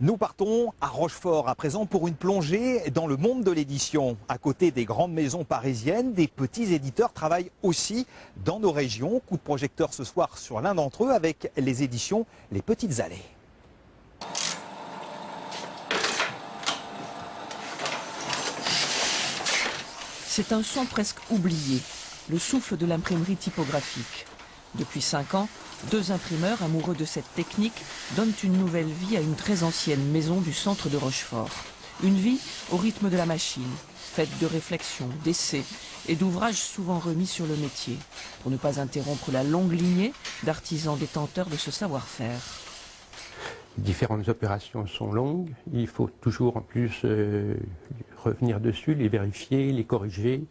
Nous partons à Rochefort à présent pour une plongée dans le monde de l'édition. À côté des grandes maisons parisiennes, des petits éditeurs travaillent aussi dans nos régions. Coup de projecteur ce soir sur l'un d'entre eux avec les éditions Les Petites Allées. C'est un son presque oublié, le souffle de l'imprimerie typographique. Depuis 5 ans, 2 imprimeurs amoureux de cette technique donnent une nouvelle vie à une très ancienne maison du centre de Rochefort. Une vie au rythme de la machine, faite de réflexions, d'essais et d'ouvrages souvent remis sur le métier, pour ne pas interrompre la longue lignée d'artisans détenteurs de ce savoir-faire. Différentes opérations sont longues, il faut toujours en plus revenir dessus, les vérifier, les corriger.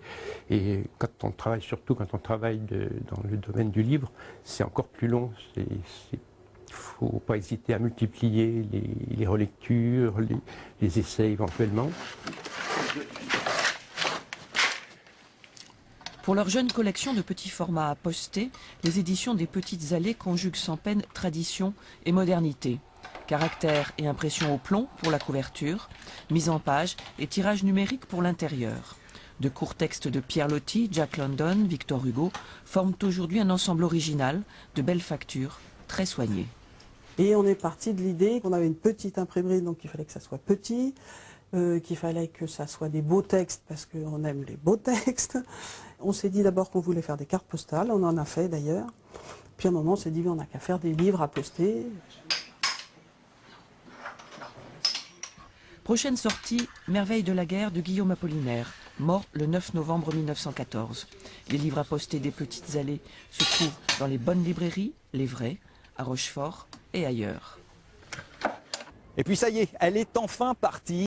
Et quand on travaille, surtout quand on travaille dans le domaine du livre, c'est encore plus long. Il ne faut pas hésiter à multiplier les relectures, les essais éventuellement. Pour leur jeune collection de petits formats à poster, les éditions des Petites Allées conjuguent sans peine tradition et modernité. Caractère et impression au plomb pour la couverture, mise en page et tirage numérique pour l'intérieur. De courts textes de Pierre Loti, Jack London, Victor Hugo forment aujourd'hui un ensemble original, de belles factures, très soignées. Et on est parti de l'idée qu'on avait une petite imprimerie, donc il fallait que ça soit petit, qu'il fallait que ça soit des beaux textes, parce qu'on aime les beaux textes. On s'est dit d'abord qu'on voulait faire des cartes postales, on en a fait d'ailleurs. Puis à un moment on s'est dit on n'a qu'à faire des livres à poster. Prochaine sortie, Merveilles de la guerre de Guillaume Apollinaire, mort le 9 novembre 1914. Les livres à poster des Petites Allées se trouvent dans les bonnes librairies, les vraies, à Rochefort et ailleurs. Et puis ça y est, elle est enfin partie.